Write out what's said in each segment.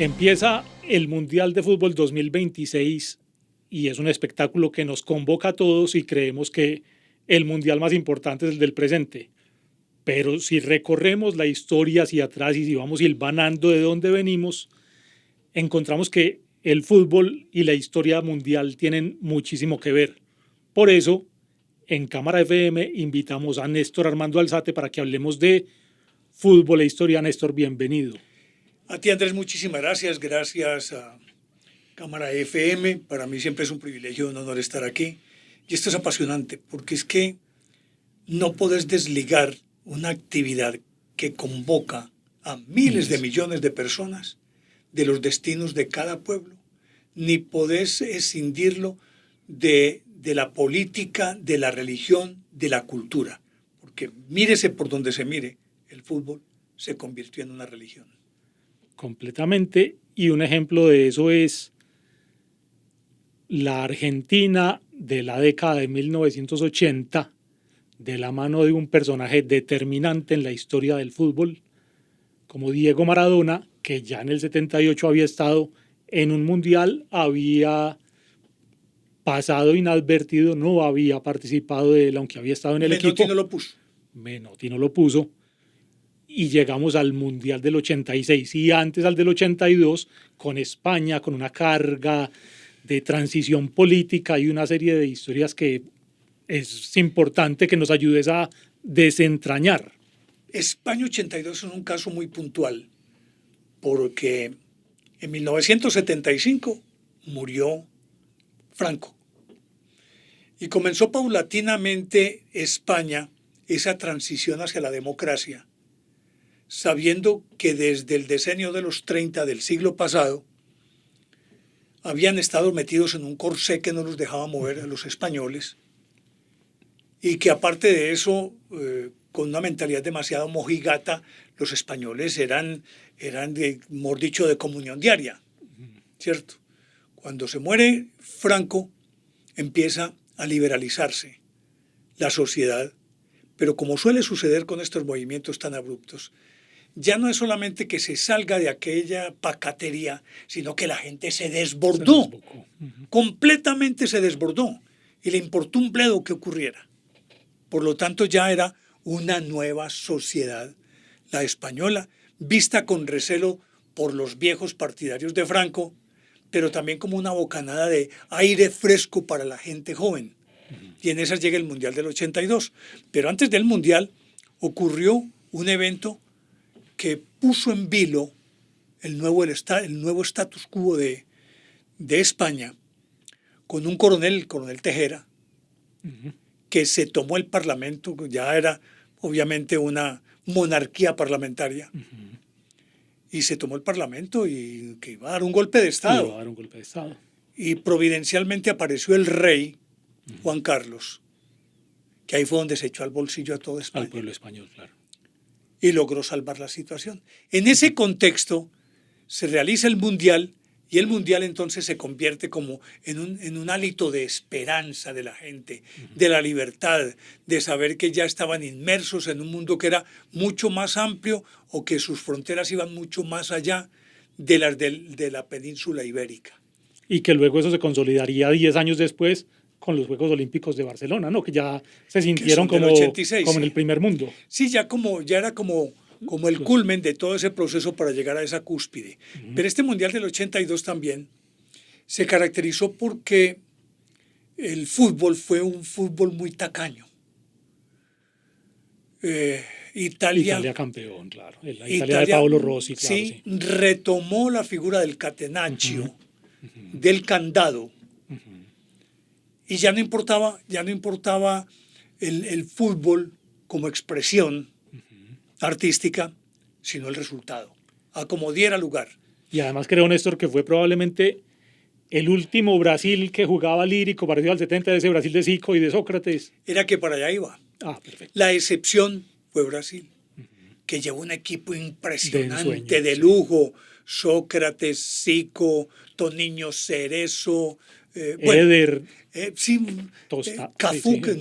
Empieza el Mundial de Fútbol 2026 y es un espectáculo que nos convoca a todos y creemos que el Mundial más importante es el del presente. Pero si recorremos la historia hacia atrás y si vamos hilvanando de dónde venimos, encontramos que el fútbol y la historia mundial tienen muchísimo que ver. Por eso, en Cámara FM invitamos a Néstor Armando Alzate para que hablemos de fútbol e historia. Néstor, bienvenido. A ti, Andrés, muchísimas gracias. Gracias a Cámara FM. Para mí siempre es un privilegio y un honor estar aquí. Y esto es apasionante porque es que no podés desligar una actividad que convoca a miles de millones de personas de los destinos de cada pueblo, ni podés escindirlo de la política, de la religión, de la cultura. Porque mírese por donde se mire, el fútbol se convirtió en una religión. Completamente, y un ejemplo de eso es la Argentina de la década de 1980, de la mano de un personaje determinante en la historia del fútbol, como Diego Maradona, que ya en el 78 había estado en un mundial, había pasado inadvertido, no había participado de él, aunque había estado en el equipo. Menotti no lo puso. Menotti no lo puso. Y llegamos al Mundial del 86 y antes al del 82 con España, con una carga de transición política y una serie de historias que es importante que nos ayudes a desentrañar. España 82 es un caso muy puntual porque en 1975 murió Franco y comenzó paulatinamente España esa transición hacia la democracia, sabiendo que desde el decenio de los 30 del siglo pasado habían estado metidos en un corsé que no los dejaba mover a los españoles y que aparte de eso, con una mentalidad demasiado mojigata, los españoles eran mejor dicho, de comunión diaria, ¿cierto? Cuando se muere Franco, empieza a liberalizarse la sociedad, pero como suele suceder con estos movimientos tan abruptos, ya no es solamente que se salga de aquella pacatería, sino que la gente se desbordó, completamente se desbordó, y le importó un bledo que ocurriera. Por lo tanto, ya era una nueva sociedad, la española, vista con recelo por los viejos partidarios de Franco, pero también como una bocanada de aire fresco para la gente joven. Y en esas llega el Mundial del 82. Pero antes del Mundial ocurrió un evento que puso en vilo el nuevo status quo de España, con un coronel, el coronel Tejera, que se tomó el Parlamento, ya era obviamente una monarquía parlamentaria, y se tomó el Parlamento y que iba a dar un golpe de Estado. Y providencialmente apareció el rey, Juan Carlos, que ahí fue donde se echó al bolsillo a todo España. Al pueblo español, claro. Y logró salvar la situación. En ese contexto se realiza el Mundial y el Mundial entonces se convierte como en un hálito de esperanza de la gente, de la libertad, de saber que ya estaban inmersos en un mundo que era mucho más amplio o que sus fronteras iban mucho más allá de las de la península ibérica. Y que luego eso se consolidaría 10 años después con los Juegos Olímpicos de Barcelona, ¿no? Que ya se sintieron como 86, en el primer mundo. Sí, ya era como el culmen de todo ese proceso para llegar a esa cúspide. Pero este Mundial del 82 también se caracterizó porque el fútbol fue un fútbol muy tacaño. Italia campeón, claro. La Italia de Paolo Rossi, claro. Sí, retomó la figura del catenaccio, del candado. Y ya no importaba el fútbol como expresión artística, sino el resultado, a como diera lugar. Y además creo, Néstor, que fue probablemente el último Brasil que jugaba lírico, parecido al 70 de ese Brasil de Zico y de Sócrates. Era que para allá iba. Perfecto. La excepción fue Brasil, que llevó un equipo impresionante, de lujo. Sócrates, Zico, Toniño Cerezo, Eder, Cafú, que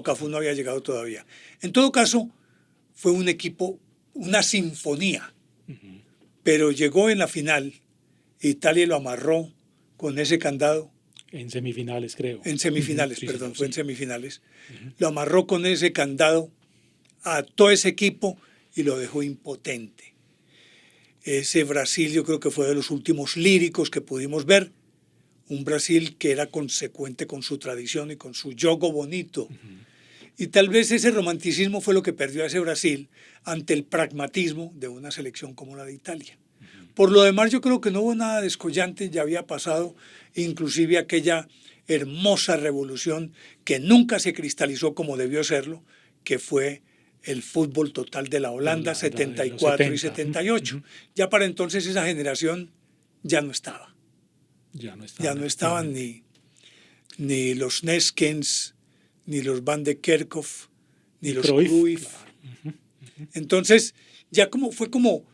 Cafú no había llegado todavía. En todo caso, fue un equipo, una sinfonía, pero llegó en la final, Italia lo amarró con ese candado. En semifinales, creo. En semifinales, Sí, perdón, señor, fue en sí. semifinales. Lo amarró con ese candado a todo ese equipo y lo dejó impotente. Ese Brasil yo creo que fue de los últimos líricos que pudimos ver. Un Brasil que era consecuente con su tradición y con su jogo bonito. Y tal vez ese romanticismo fue lo que perdió a ese Brasil ante el pragmatismo de una selección como la de Italia. Por lo demás, yo creo que no hubo nada descollante, ya había pasado inclusive aquella hermosa revolución que nunca se cristalizó como debió serlo, que fue el fútbol total de la Holanda, De 74 y los 70. 78. Ya para entonces esa generación ya no estaba. Ya no está. Ya no estaban ni los Neskens, ni los Van de Kerkhoff, ni los Cruyff. Claro. Entonces, ya fue como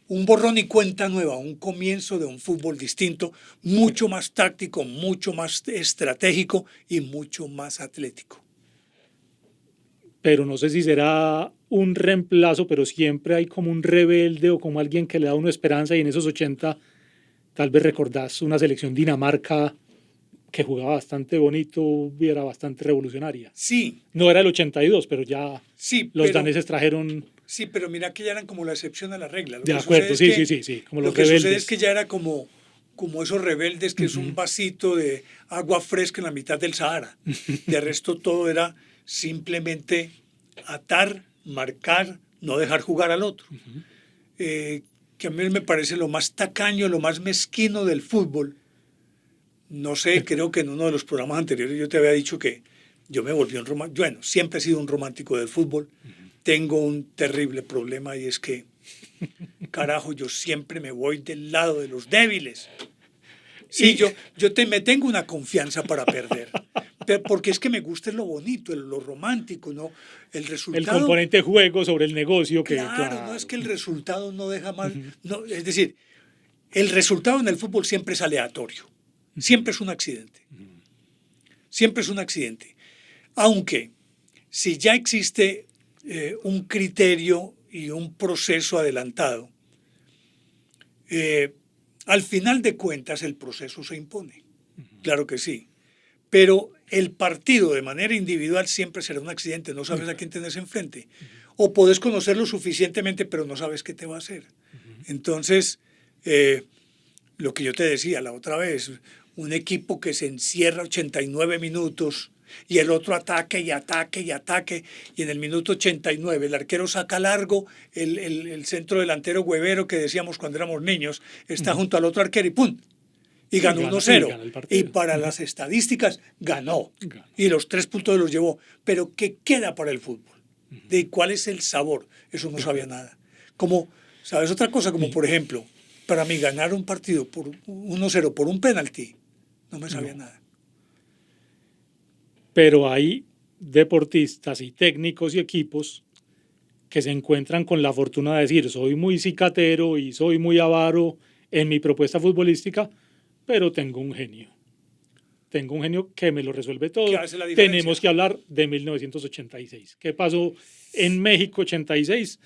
un borrón y cuenta nueva, un comienzo de un fútbol distinto, mucho más táctico, mucho más estratégico y mucho más atlético. Pero no sé si será un reemplazo, pero siempre hay como un rebelde o como alguien que le da a uno esperanza, y en esos 80 tal vez recordás una selección Dinamarca que jugaba bastante bonito y era bastante revolucionaria. Sí. No era el 82, pero ya los daneses trajeron... Sí, pero mira que ya eran como la excepción a la regla. De acuerdo, sí, como los rebeldes. Lo que sucede es que ya era como esos rebeldes que es un vasito de agua fresca en la mitad del Sahara. De resto todo era simplemente atar, marcar, no dejar jugar al otro. Que a mí me parece lo más tacaño, lo más mezquino del fútbol. No sé, creo que en uno de los programas anteriores yo te había dicho que yo me volví un romántico. Bueno, siempre he sido un romántico del fútbol. Tengo un terrible problema y es que, carajo, yo siempre me voy del lado de los débiles. Sí, yo me tengo una confianza para perder. Porque es que me gusta lo bonito, lo romántico, ¿no? El resultado. El componente juego sobre el negocio. Claro, no es que el resultado no deja mal. No, es decir, el resultado en el fútbol siempre es aleatorio. Siempre es un accidente. Siempre es un accidente. Aunque, si ya existe un criterio y un proceso adelantado, al final de cuentas el proceso se impone. Claro que sí. Pero el partido de manera individual siempre será un accidente. No sabes a quién tenés enfrente. O podés conocerlo suficientemente, pero no sabes qué te va a hacer. Entonces, lo que yo te decía la otra vez, un equipo que se encierra 89 minutos y el otro ataque y ataque y ataque, y en el minuto 89 el arquero saca largo, el centro delantero huevero que decíamos cuando éramos niños, está junto al otro arquero y ¡pum! Y ganó 1-0. Y para las estadísticas ganó. Y los 3 puntos los llevó. Pero ¿qué queda para el fútbol? ¿De cuál es el sabor? Eso no sabía nada. Como, ¿sabes otra cosa? Como por ejemplo, para mí ganar un partido por 1-0 por un penalti, no me sabía nada. Pero hay deportistas y técnicos y equipos que se encuentran con la fortuna de decir, soy muy cicatero y soy muy avaro en mi propuesta futbolística, pero tengo un genio. Tengo un genio que me lo resuelve todo. Tenemos que hablar de 1986. ¿Qué pasó en México 86?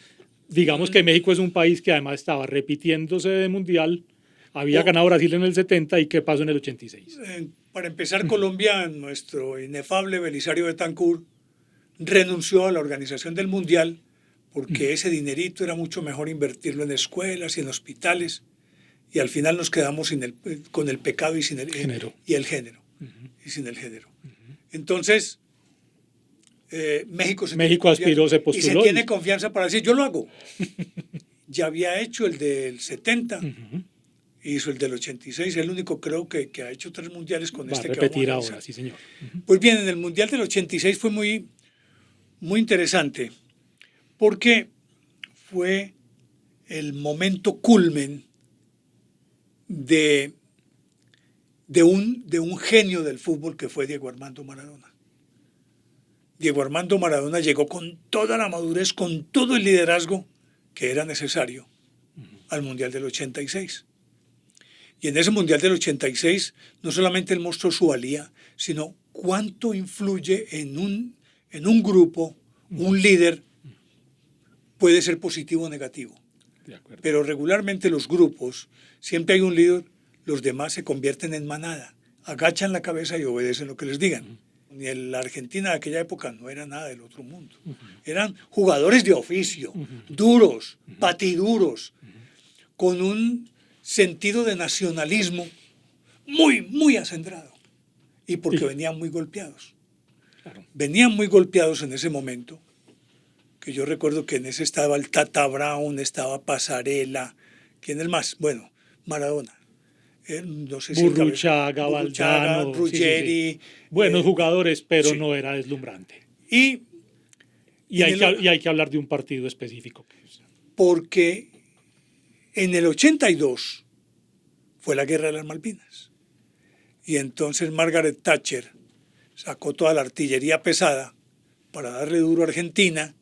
Digamos que México es un país que además estaba repitiéndose de mundial. Había ganado Brasil en el 70 y ¿qué pasó en el 86? Para empezar, Colombia, nuestro inefable Belisario Betancur, renunció a la organización del mundial porque ese dinerito era mucho mejor invertirlo en escuelas y en hospitales. Y al final nos quedamos con el pecado y sin el género. Y el género. Y sin el género. Entonces, México aspiró, se postuló. Y se tiene confianza para decir, yo lo hago. Ya había hecho el del 70, hizo el del 86, el único creo que ha hecho 3 mundiales con este que vamos a repetir ahora, sí señor. Pues bien, en el mundial del 86 fue muy, muy interesante porque fue el momento culmen de un genio del fútbol que fue Diego Armando Maradona. Diego Armando Maradona llegó con toda la madurez, con todo el liderazgo que era necesario al Mundial del 86. Y en ese Mundial del 86 no solamente él mostró su valía, sino cuánto influye en un grupo, un líder puede ser positivo o negativo. De acuerdo. Pero regularmente los grupos, siempre hay un líder, los demás se convierten en manada, agachan la cabeza y obedecen lo que les digan. Ni la Argentina de aquella época no era nada del otro mundo. Eran jugadores de oficio, duros, patiduros, con un sentido de nacionalismo muy, muy acendrado. Y porque venían muy golpeados. Claro. Venían muy golpeados en ese momento, que yo recuerdo que en ese estaba el Tata Brown, estaba Pasarela, ¿quién es más? Bueno, Maradona. No sé si Burruchaga, Valdano, Ruggeri. Sí. Buenos jugadores, pero no era deslumbrante. Y hay que hablar de un partido específico. Porque en el 82 fue la Guerra de las Malvinas. Y entonces Margaret Thatcher sacó toda la artillería pesada para darle duro a Argentina,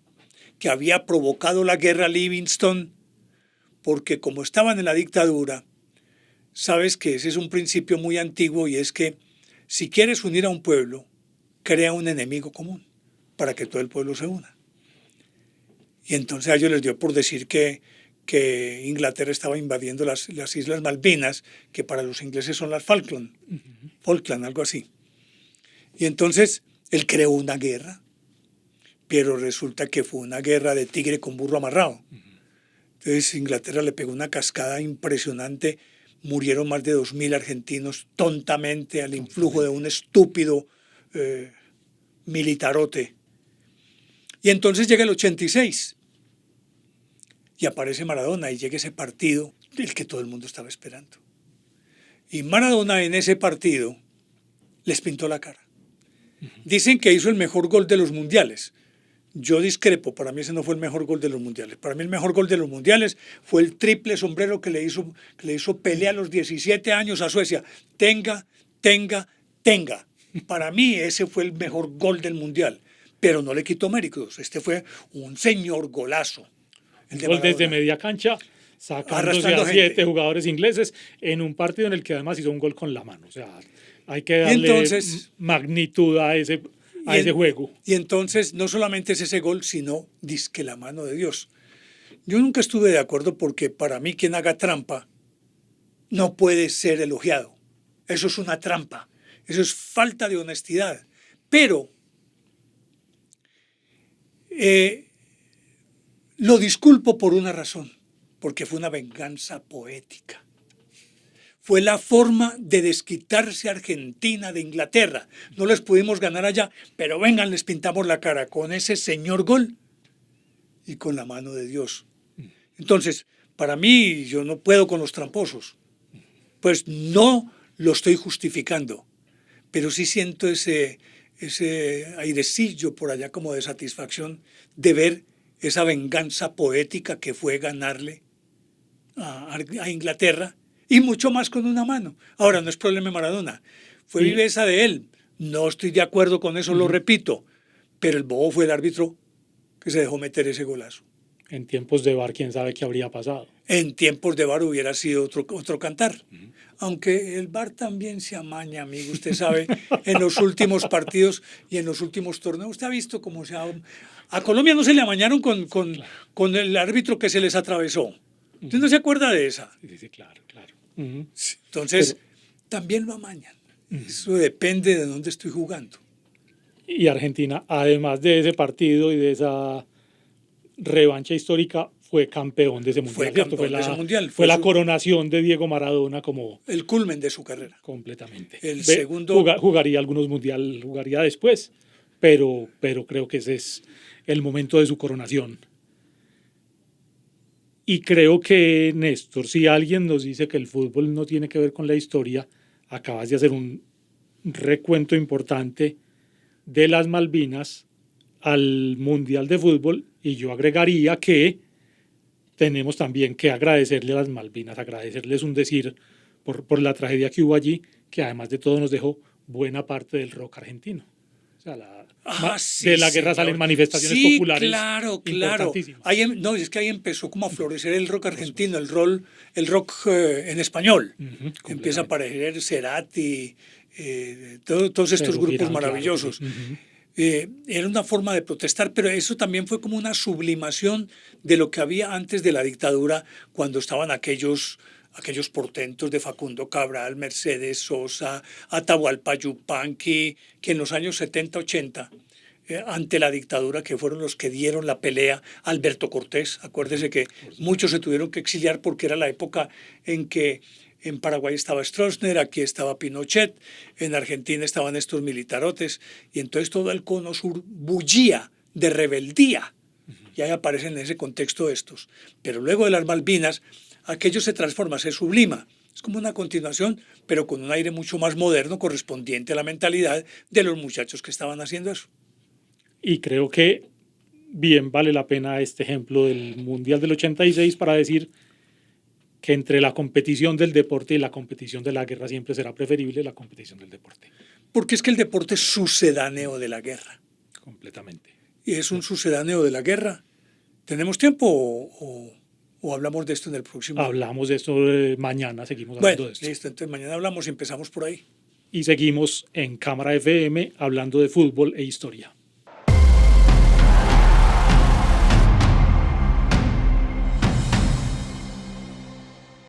que había provocado la guerra Livingston, porque como estaban en la dictadura, sabes que ese es un principio muy antiguo y es que si quieres unir a un pueblo, crea un enemigo común para que todo el pueblo se una. Y entonces a ellos les dio por decir que Inglaterra estaba invadiendo las Islas Malvinas, que para los ingleses son las Falkland, algo así. Y entonces él creó una guerra, pero resulta que fue una guerra de tigre con burro amarrado. Entonces Inglaterra le pegó una cascada impresionante. Murieron más de 2.000 argentinos tontamente al influjo de un estúpido militarote. Y entonces llega el 86 y aparece Maradona y llega ese partido del que todo el mundo estaba esperando. Y Maradona en ese partido les pintó la cara. Dicen que hizo el mejor gol de los mundiales. Yo discrepo, para mí ese no fue el mejor gol de los mundiales. Para mí el mejor gol de los mundiales fue el triple sombrero que le hizo Pelé a los 17 años a Suecia. Tenga. Para mí ese fue el mejor gol del mundial, pero no le quitó méritos. Este fue un señor golazo. Un gol desde media cancha, sacándose a 7 jugadores ingleses en un partido en el que además hizo un gol con la mano. O sea, hay que darle magnitud a ese juego. Y entonces no solamente es ese gol, sino dizque la mano de Dios. Yo nunca estuve de acuerdo porque para mí quien haga trampa no puede ser elogiado. Eso es una trampa. Eso es falta de honestidad. Pero lo disculpo por una razón, porque fue una venganza poética. Fue la forma de desquitarse a Argentina de Inglaterra. No les pudimos ganar allá, pero vengan, les pintamos la cara con ese señor gol y con la mano de Dios. Entonces, para mí, yo no puedo con los tramposos. Pues no lo estoy justificando, pero sí siento ese airecillo por allá como de satisfacción de ver esa venganza poética que fue ganarle a Inglaterra. Y mucho más con una mano. Ahora, no es problema de Maradona. Fue viveza de él. No estoy de acuerdo con eso, lo repito. Pero el bobo fue el árbitro que se dejó meter ese golazo. En tiempos de VAR, quién sabe qué habría pasado. En tiempos de VAR hubiera sido otro cantar. Aunque el VAR también se amaña, amigo. Usted sabe, en los últimos partidos y en los últimos torneos. Usted ha visto cómo se ha... A Colombia no se le amañaron con el árbitro que se les atravesó. ¿Usted no se acuerda de esa? Sí, claro. Entonces, también lo amañan. Eso depende de dónde estoy jugando. Y Argentina, además de ese partido y de esa revancha histórica, fue campeón de ese mundial. Fue la coronación de Diego Maradona como... el culmen de su carrera. Completamente. El segundo... Jugaría algunos mundial, jugaría después, pero creo que ese es el momento de su coronación. Y creo que, Néstor, si alguien nos dice que el fútbol no tiene que ver con la historia, acabas de hacer un recuento importante de las Malvinas al Mundial de Fútbol, y yo agregaría que tenemos también que agradecerle a las Malvinas, agradecerles un decir por la tragedia que hubo allí, que además de todo nos dejó buena parte del rock argentino. O sea, de la guerra salen manifestaciones populares. Claro. Es que ahí empezó como a florecer el rock argentino, el rock en español. Empieza a aparecer Cerati, todos estos grupos maravillosos. Era una forma de protestar, pero eso también fue como una sublimación de lo que había antes de la dictadura, cuando estaban aquellos portentos de Facundo Cabral, Mercedes Sosa, Atahualpa Yupanqui, que en los años 70, 80, ante la dictadura, que fueron los que dieron la pelea. Alberto Cortés, acuérdese que muchos se tuvieron que exiliar porque era la época en que en Paraguay estaba Stroessner, aquí estaba Pinochet, en Argentina estaban estos militarotes, y entonces todo el cono sur bullía de rebeldía. Y ahí aparecen en ese contexto estos. Pero luego de las Malvinas, aquello se transforma, se sublima. Es como una continuación, pero con un aire mucho más moderno, correspondiente a la mentalidad de los muchachos que estaban haciendo eso. Y creo que bien vale la pena este ejemplo del Mundial del 86 para decir que entre la competición del deporte y la competición de la guerra siempre será preferible la competición del deporte. Porque es que el deporte es sucedáneo de la guerra. Completamente. Y es un sucedáneo de la guerra. ¿Tenemos tiempo o hablamos de esto en el próximo? Hablamos de esto mañana, seguimos hablando de esto. Listo, entonces mañana hablamos y empezamos por ahí. Y seguimos en Cámara FM hablando de fútbol e historia.